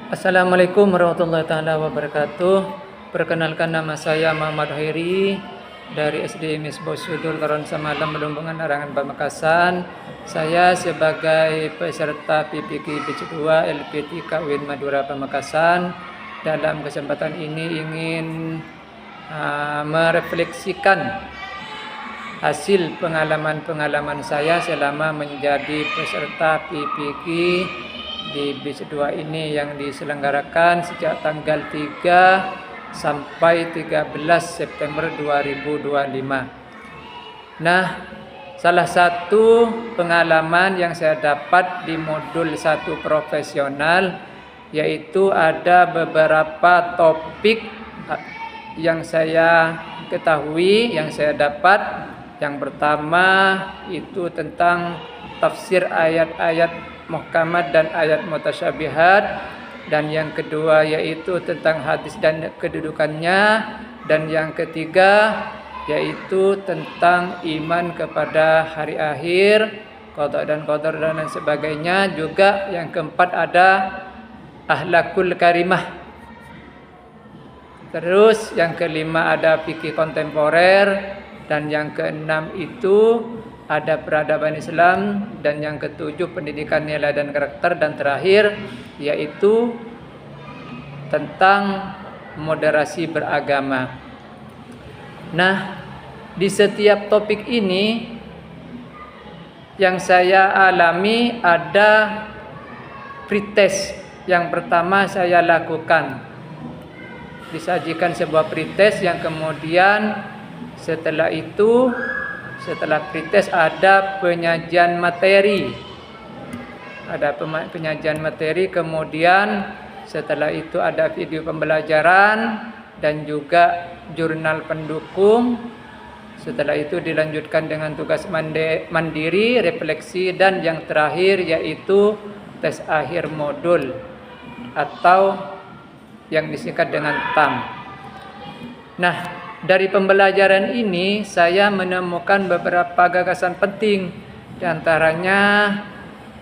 Assalamualaikum warahmatullahi taala wabarakatuh. Perkenalkan, nama saya Muhammad Hairi dari SD Misbah Sudul Karon Samalam Melumbangan Arangan Pamekasan. Saya sebagai peserta PPK Batch 2 LPTK UIN Madura Pamekasan. Dalam kesempatan ini ingin merefleksikan hasil pengalaman-pengalaman saya selama menjadi peserta PPK di Batch 2 ini yang diselenggarakan sejak tanggal 3 sampai 13 September 2025. Nah, salah satu pengalaman yang saya dapat di modul 1 profesional yaitu ada beberapa topik yang saya ketahui, yang saya dapat. Yang pertama itu tentang tafsir ayat-ayat muhkamat dan ayat mutasyabihat, dan yang kedua yaitu tentang hadis dan kedudukannya, dan yang ketiga yaitu tentang iman kepada hari akhir, qada dan qadar dan lain sebagainya. Juga yang keempat ada akhlakul karimah. Terus yang kelima ada fikih kontemporer, dan yang keenam itu ada peradaban Islam, dan yang ketujuh pendidikan nilai dan karakter, dan terakhir yaitu tentang moderasi beragama. Nah, di setiap topik ini yang saya alami ada pretest. Yang pertama saya lakukan, disajikan sebuah pretest yang kemudian setelah pretest ada penyajian materi. Kemudian setelah itu ada video pembelajaran dan juga jurnal pendukung. Setelah itu dilanjutkan dengan tugas mandiri, refleksi, dan yang terakhir yaitu tes akhir modul atau yang disingkat dengan TAM. Nah, dari pembelajaran ini saya menemukan beberapa gagasan penting. Di antaranya,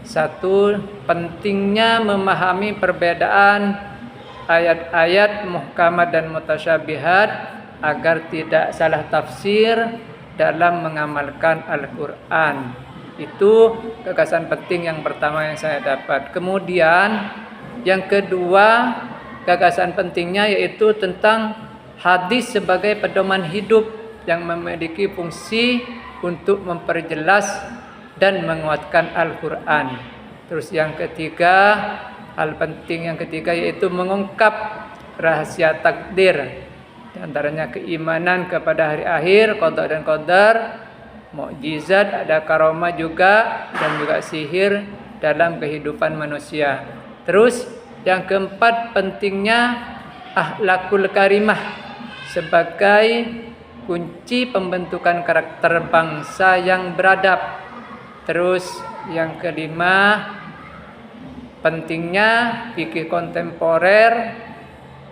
satu, pentingnya memahami perbedaan ayat-ayat muhkamat dan mutasyabihat agar tidak salah tafsir dalam mengamalkan Al-Quran. Itu gagasan penting yang pertama yang saya dapat. Kemudian yang kedua, gagasan pentingnya yaitu tentang hadis sebagai pedoman hidup yang memiliki fungsi untuk memperjelas dan menguatkan Al-Quran. Terus yang ketiga, hal penting yang ketiga yaitu mengungkap rahasia takdir. Di antaranya keimanan kepada hari akhir, qada dan qadar, mukjizat, ada karomah juga, dan juga sihir dalam kehidupan manusia. Terus yang keempat, pentingnya akhlakul karimah sebagai kunci pembentukan karakter bangsa yang beradab. Terus yang kelima, pentingnya fikih kontemporer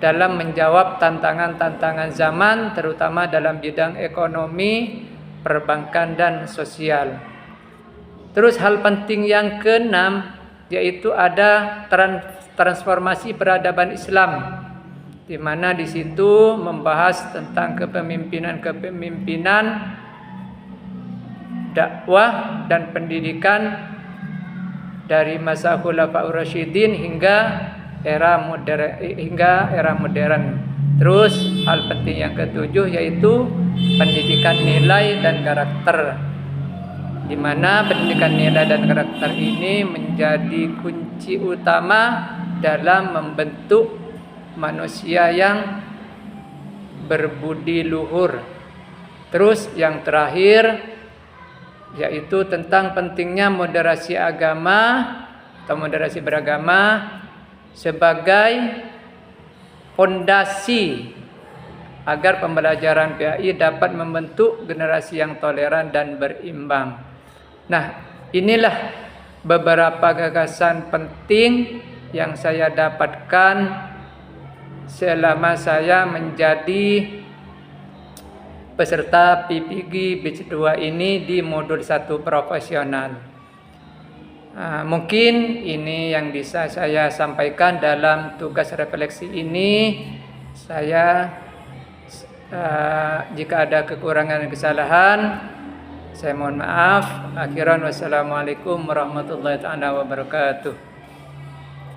dalam menjawab tantangan-tantangan zaman, terutama dalam bidang ekonomi, perbankan, dan sosial. Terus hal penting yang keenam yaitu ada transformasi peradaban Islam, di mana di situ membahas tentang kepemimpinan, dakwah dan pendidikan dari masa Khulafaur Rasyidin hingga era modern. Terus hal penting yang ketujuh yaitu pendidikan nilai dan karakter, di mana pendidikan nilai dan karakter ini menjadi kunci utama dalam membentuk manusia yang berbudi luhur. Terus yang terakhir yaitu tentang pentingnya moderasi agama atau moderasi beragama sebagai fondasi agar pembelajaran PAI dapat membentuk generasi yang toleran dan berimbang. Nah, inilah beberapa gagasan penting yang saya dapatkan selama saya menjadi peserta PPG Batch 2 ini di modul 1 profesional. Mungkin ini yang bisa saya sampaikan dalam tugas refleksi ini. Saya jika ada kekurangan dan kesalahan, saya mohon maaf. Akhiran wassalamualaikum warahmatullahi taala wabarakatuh.